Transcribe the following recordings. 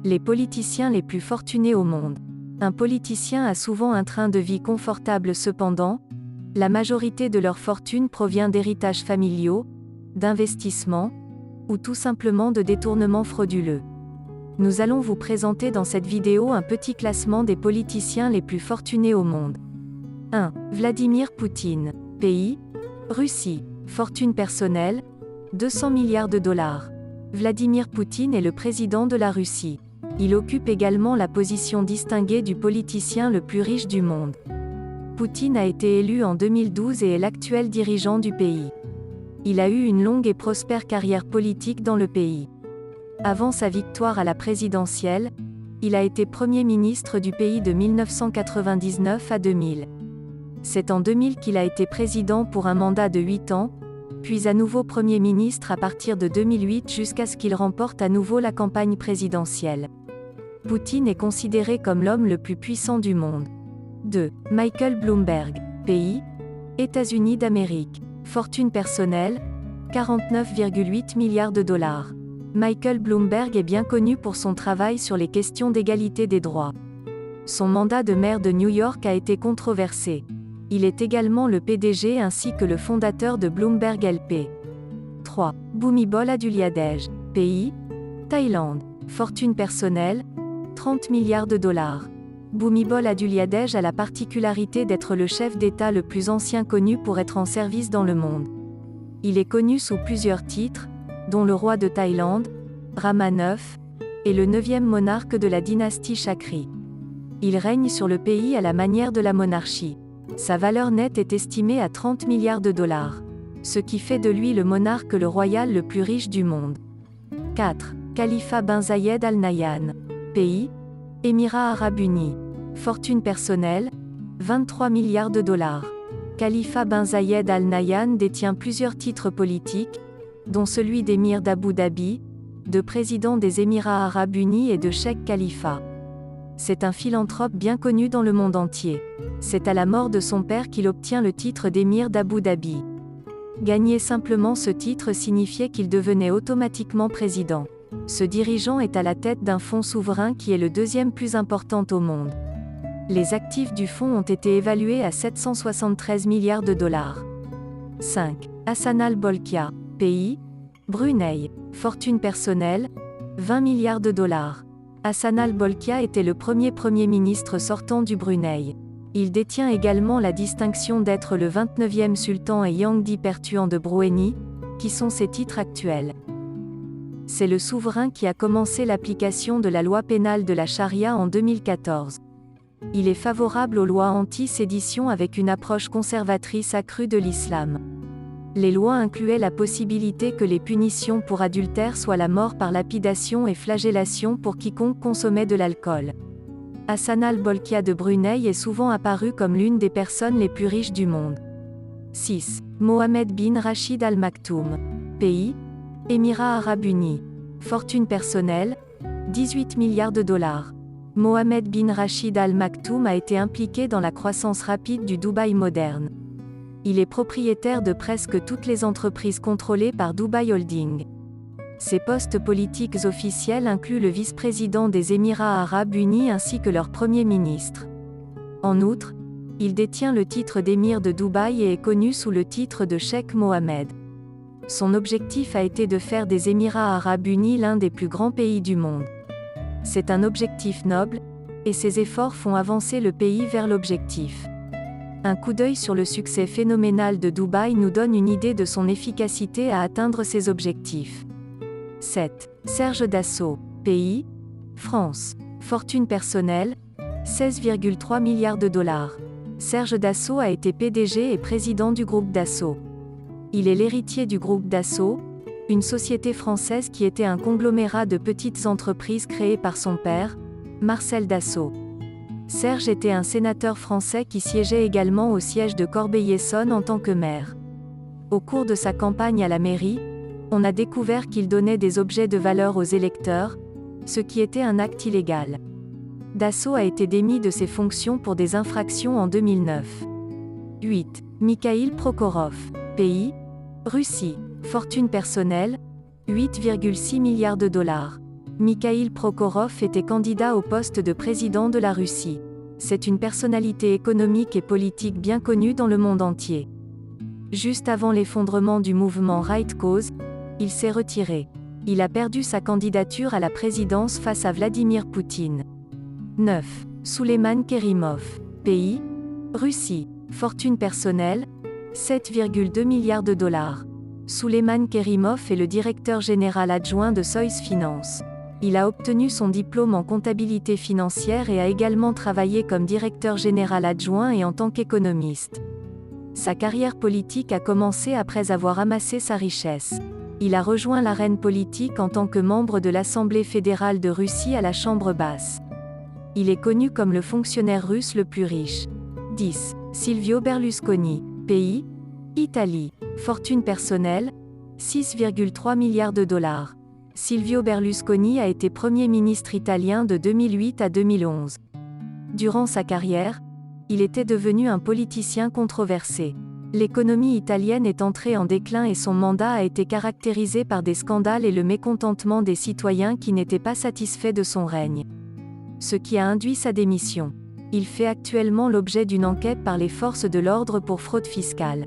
Les politiciens les plus fortunés au monde. Un politicien a souvent un train de vie confortable cependant, la majorité de leur fortune provient d'héritages familiaux, d'investissements, ou tout simplement de détournements frauduleux. Nous allons vous présenter dans cette vidéo un petit classement des politiciens les plus fortunés au monde. 1. Vladimir Poutine. Pays: Russie. Fortune personnelle: 200 milliards de dollars. Vladimir Poutine est le président de la Russie. Il occupe également la position distinguée du politicien le plus riche du monde. Poutine a été élu en 2012 et est l'actuel dirigeant du pays. Il a eu une longue et prospère carrière politique dans le pays. Avant sa victoire à la présidentielle, il a été Premier ministre du pays de 1999 à 2000. C'est en 2000 qu'il a été président pour un mandat de 8 ans, puis à nouveau Premier ministre à partir de 2008 jusqu'à ce qu'il remporte à nouveau la campagne présidentielle. Poutine est considéré comme l'homme le plus puissant du monde. 2. Michael Bloomberg. Pays: États-Unis d'Amérique. Fortune personnelle: 49,8 milliards de dollars. Michael Bloomberg est bien connu pour son travail sur les questions d'égalité des droits. Son mandat de maire de New York a été controversé. Il est également le PDG ainsi que le fondateur de Bloomberg LP. 3. Bhumibol Adulyadej. Pays: Thaïlande. Fortune personnelle: 30 milliards de dollars. Bhumibol Adulyadej a la particularité d'être le chef d'État le plus ancien connu pour être en service dans le monde. Il est connu sous plusieurs titres, dont le roi de Thaïlande, Rama IX, et le 9e monarque de la dynastie Chakri. Il règne sur le pays à la manière de la monarchie. Sa valeur nette est estimée à 30 milliards de dollars, ce qui fait de lui le monarque royal le plus riche du monde. 4. Khalifa bin Zayed Al Nahyan. Pays: Émirats arabes unis. Fortune personnelle: 23 milliards de dollars. Khalifa bin Zayed Al Nahyan détient plusieurs titres politiques, dont celui d'émir d'Abu Dhabi, de président des Émirats arabes unis et de cheikh khalifa. C'est un philanthrope bien connu dans le monde entier. C'est à la mort de son père qu'il obtient le titre d'émir d'Abu Dhabi. Gagner simplement ce titre signifiait qu'il devenait automatiquement président. Ce dirigeant est à la tête d'un fonds souverain qui est le deuxième plus important au monde. Les actifs du fonds ont été évalués à 773 milliards de dollars. 5. Hassanal Bolkiah. Pays: Brunei. Fortune personnelle: 20 milliards de dollars. Hassanal Bolkiah était le premier ministre sortant du Brunei. Il détient également la distinction d'être le 29e sultan et Yangdi Pertuan de Brunei, qui sont ses titres actuels. C'est le souverain qui a commencé l'application de la loi pénale de la charia en 2014. Il est favorable aux lois anti-sédition avec une approche conservatrice accrue de l'islam. Les lois incluaient la possibilité que les punitions pour adultère soient la mort par lapidation et flagellation pour quiconque consommait de l'alcool. Hassanal Bolkiah de Brunei est souvent apparu comme l'une des personnes les plus riches du monde. 6. Mohammed bin Rachid Al Maktoum. Pays: Émirats arabes unis. Fortune personnelle: 18 milliards de dollars. Mohammed bin Rachid Al Maktoum a été impliqué dans la croissance rapide du Dubaï moderne. Il est propriétaire de presque toutes les entreprises contrôlées par Dubai Holding. Ses postes politiques officiels incluent le vice-président des Émirats arabes unis ainsi que leur premier ministre. En outre, il détient le titre d'émir de Dubaï et est connu sous le titre de cheikh Mohammed. Son objectif a été de faire des Émirats arabes unis l'un des plus grands pays du monde. C'est un objectif noble, et ses efforts font avancer le pays vers l'objectif. Un coup d'œil sur le succès phénoménal de Dubaï nous donne une idée de son efficacité à atteindre ses objectifs. 7. Serge Dassault. Pays: France. Fortune personnelle: 16,3 milliards de dollars. Serge Dassault a été PDG et président du groupe Dassault. Il est l'héritier du groupe Dassault, une société française qui était un conglomérat de petites entreprises créées par son père, Marcel Dassault. Serge était un sénateur français qui siégeait également au siège de Corbeil-Essonnes en tant que maire. Au cours de sa campagne à la mairie, on a découvert qu'il donnait des objets de valeur aux électeurs, ce qui était un acte illégal. Dassault a été démis de ses fonctions pour des infractions en 2009. 8. Mikhail Prokhorov. Pays: Russie. Fortune personnelle: 8,6 milliards de dollars. Mikhail Prokhorov était candidat au poste de président de la Russie. C'est une personnalité économique et politique bien connue dans le monde entier. Juste avant l'effondrement du mouvement Right Cause, il s'est retiré. Il a perdu sa candidature à la présidence face à Vladimir Poutine. 9. Souleiman Kerimov. Pays: Russie. Fortune personnelle: 7,2 milliards de dollars. Souleiman Kerimov est le directeur général adjoint de Sois Finance. Il a obtenu son diplôme en comptabilité financière et a également travaillé comme directeur général adjoint et en tant qu'économiste. Sa carrière politique a commencé après avoir amassé sa richesse. Il a rejoint l'arène politique en tant que membre de l'Assemblée fédérale de Russie à la Chambre basse. Il est connu comme le fonctionnaire russe le plus riche. 10. Silvio Berlusconi. Pays: Italie. Fortune personnelle: 6,3 milliards de dollars. Silvio Berlusconi a été Premier ministre italien de 2008 à 2011. Durant sa carrière, il était devenu un politicien controversé. L'économie italienne est entrée en déclin et son mandat a été caractérisé par des scandales et le mécontentement des citoyens qui n'étaient pas satisfaits de son règne. Ce qui a induit sa démission. Il fait actuellement l'objet d'une enquête par les forces de l'ordre pour fraude fiscale.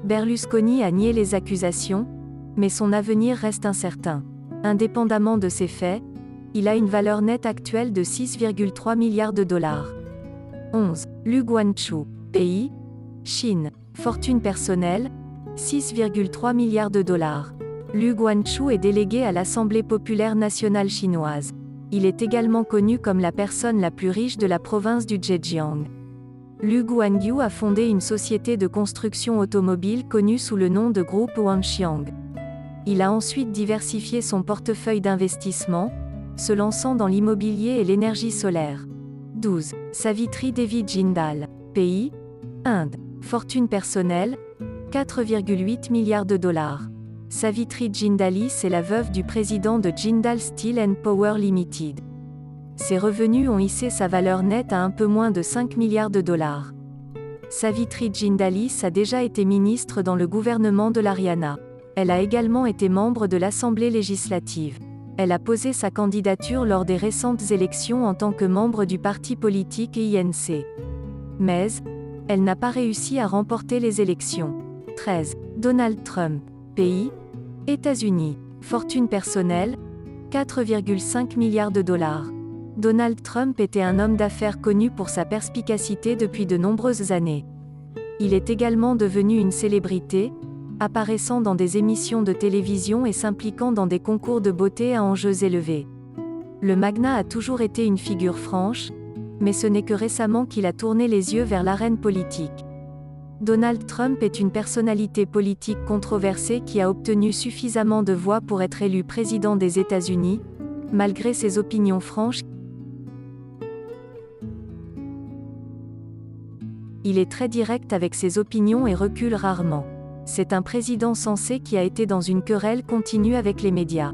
Berlusconi a nié les accusations, mais son avenir reste incertain. Indépendamment de ces faits, il a une valeur nette actuelle de 6,3 milliards de dollars. 11. Lu Guangchu. Pays: Chine. Fortune personnelle: 6,3 milliards de dollars. Lu Guangchu est délégué à l'Assemblée populaire nationale chinoise. Il est également connu comme la personne la plus riche de la province du Zhejiang. Lu Guangyu a fondé une société de construction automobile connue sous le nom de groupe Wanxiang. Il a ensuite diversifié son portefeuille d'investissement, se lançant dans l'immobilier et l'énergie solaire. 12. Savitri Devi Jindal. Pays: Inde. Fortune personnelle: 4,8 milliards de dollars. Savitri Jindalis est la veuve du président de Jindal Steel and Power Limited. Ses revenus ont hissé sa valeur nette à un peu moins de 5 milliards de dollars. Savitri Jindalis a déjà été ministre dans le gouvernement de l'Haryana. Elle a également été membre de l'Assemblée législative. Elle a posé sa candidature lors des récentes élections en tant que membre du parti politique INC. Mais, elle n'a pas réussi à remporter les élections. 13. Donald Trump. Pays: États-Unis. Fortune personnelle: 4,5 milliards de dollars. Donald Trump était un homme d'affaires connu pour sa perspicacité depuis de nombreuses années. Il est également devenu une célébrité, apparaissant dans des émissions de télévision et s'impliquant dans des concours de beauté à enjeux élevés. Le magnat a toujours été une figure franche, mais ce n'est que récemment qu'il a tourné les yeux vers l'arène politique. Donald Trump est une personnalité politique controversée qui a obtenu suffisamment de voix pour être élu président des États-Unis, malgré ses opinions franches. Il est très direct avec ses opinions et recule rarement. C'est un président sensé qui a été dans une querelle continue avec les médias.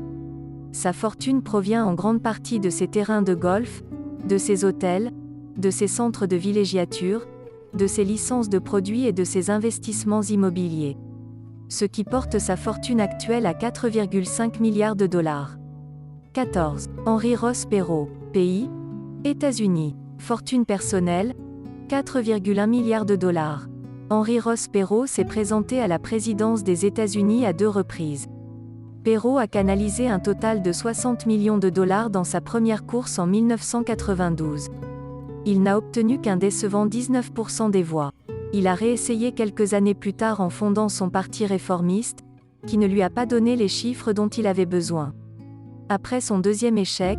Sa fortune provient en grande partie de ses terrains de golf, de ses hôtels, de ses centres de villégiature, de ses licences de produits et de ses investissements immobiliers. Ce qui porte sa fortune actuelle à 4,5 milliards de dollars. 14. Henry Ross Perot. Pays: États-Unis. Fortune personnelle: 4,1 milliards de dollars. Henry Ross Perot s'est présenté à la présidence des États-Unis à 2 reprises. Perot a canalisé un total de 60 millions de dollars dans sa première course en 1992. Il n'a obtenu qu'un décevant 19% des voix. Il a réessayé quelques années plus tard en fondant son parti réformiste, qui ne lui a pas donné les chiffres dont il avait besoin. Après son deuxième échec,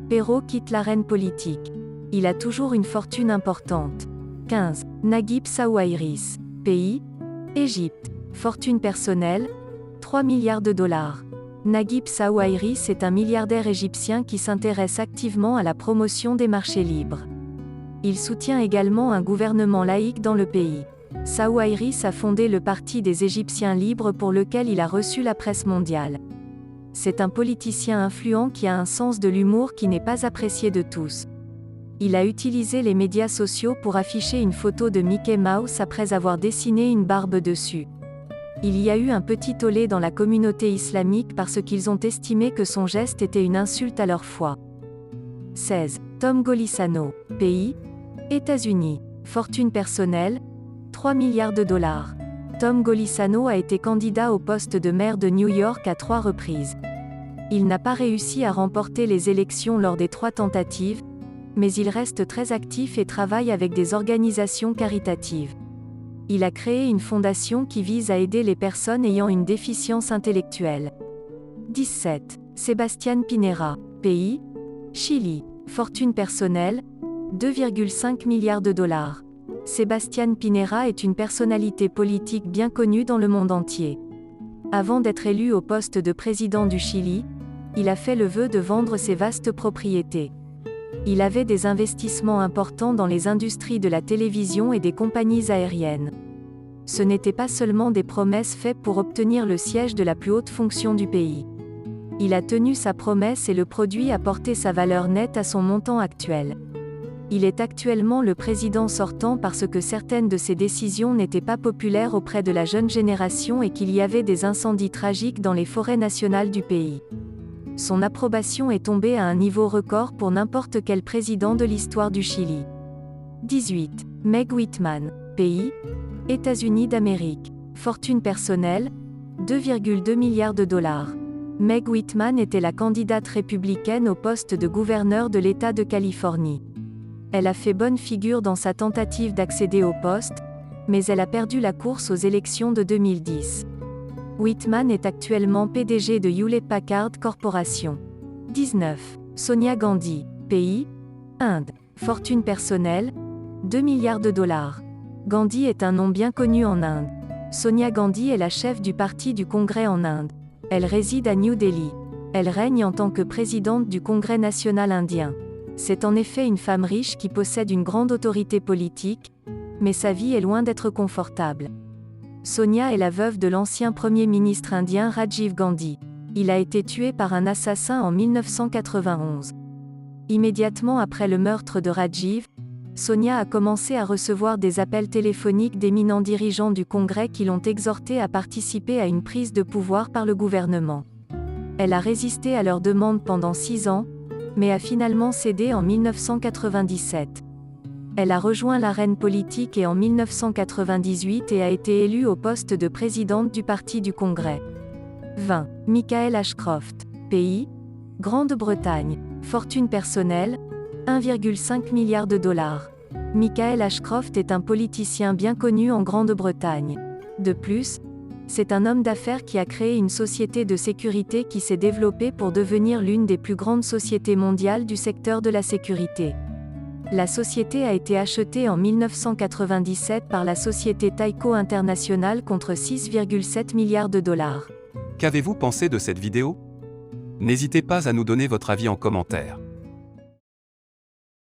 Perot quitte l'arène politique. Il a toujours une fortune importante. 15. Naguib Sawiris. Pays: Égypte. Fortune personnelle: 3 milliards de dollars. Naguib Sawiris est un milliardaire égyptien qui s'intéresse activement à la promotion des marchés libres. Il soutient également un gouvernement laïque dans le pays. Sawiris a fondé le Parti des Égyptiens libres pour lequel il a reçu la presse mondiale. C'est un politicien influent qui a un sens de l'humour qui n'est pas apprécié de tous. Il a utilisé les médias sociaux pour afficher une photo de Mickey Mouse après avoir dessiné une barbe dessus. Il y a eu un petit tollé dans la communauté islamique parce qu'ils ont estimé que son geste était une insulte à leur foi. 16. Tom Golisano. Pays: États-Unis. Fortune personnelle: 3 milliards de dollars. Tom Golisano a été candidat au poste de maire de New York à 3 reprises. Il n'a pas réussi à remporter les élections lors des 3 tentatives, mais il reste très actif et travaille avec des organisations caritatives. Il a créé une fondation qui vise à aider les personnes ayant une déficience intellectuelle. 17. Sebastián Pinera. Pays: Chili. Fortune personnelle: 2,5 milliards de dollars. Sebastián Pinera est une personnalité politique bien connue dans le monde entier. Avant d'être élu au poste de président du Chili, il a fait le vœu de vendre ses vastes propriétés. Il avait des investissements importants dans les industries de la télévision et des compagnies aériennes. Ce n'étaient pas seulement des promesses faites pour obtenir le siège de la plus haute fonction du pays. Il a tenu sa promesse et le produit a porté sa valeur nette à son montant actuel. Il est actuellement le président sortant parce que certaines de ses décisions n'étaient pas populaires auprès de la jeune génération et qu'il y avait des incendies tragiques dans les forêts nationales du pays. Son approbation est tombée à un niveau record pour n'importe quel président de l'histoire du Chili. 18. Meg Whitman. Pays: États-Unis d'Amérique. Fortune personnelle: 2,2 milliards de dollars. Meg Whitman était la candidate républicaine au poste de gouverneur de l'État de Californie. Elle a fait bonne figure dans sa tentative d'accéder au poste, mais elle a perdu la course aux élections de 2010. Whitman est actuellement PDG de Hewlett-Packard Corporation. 19. Sonia Gandhi. Pays: Inde. Fortune personnelle: 2 milliards de dollars. Gandhi est un nom bien connu en Inde. Sonia Gandhi est la chef du parti du Congrès en Inde. Elle réside à New Delhi. Elle règne en tant que présidente du Congrès national indien. C'est en effet une femme riche qui possède une grande autorité politique, mais sa vie est loin d'être confortable. Sonia est la veuve de l'ancien Premier ministre indien Rajiv Gandhi. Il a été tué par un assassin en 1991. Immédiatement après le meurtre de Rajiv, Sonia a commencé à recevoir des appels téléphoniques d'éminents dirigeants du Congrès qui l'ont exhortée à participer à une prise de pouvoir par le gouvernement. Elle a résisté à leurs demandes pendant 6 ans, mais a finalement cédé en 1997. Elle a rejoint l'arène politique en 1998 et a été élue au poste de présidente du Parti du Congrès. 20. Michael Ashcroft. Pays: Grande-Bretagne. Fortune personnelle: 1,5 milliard de dollars. Michael Ashcroft est un politicien bien connu en Grande-Bretagne. De plus, c'est un homme d'affaires qui a créé une société de sécurité qui s'est développée pour devenir l'une des plus grandes sociétés mondiales du secteur de la sécurité. La société a été achetée en 1997 par la société Tyco International contre 6,7 milliards de dollars. Qu'avez-vous pensé de cette vidéo? N'hésitez pas à nous donner votre avis en commentaire.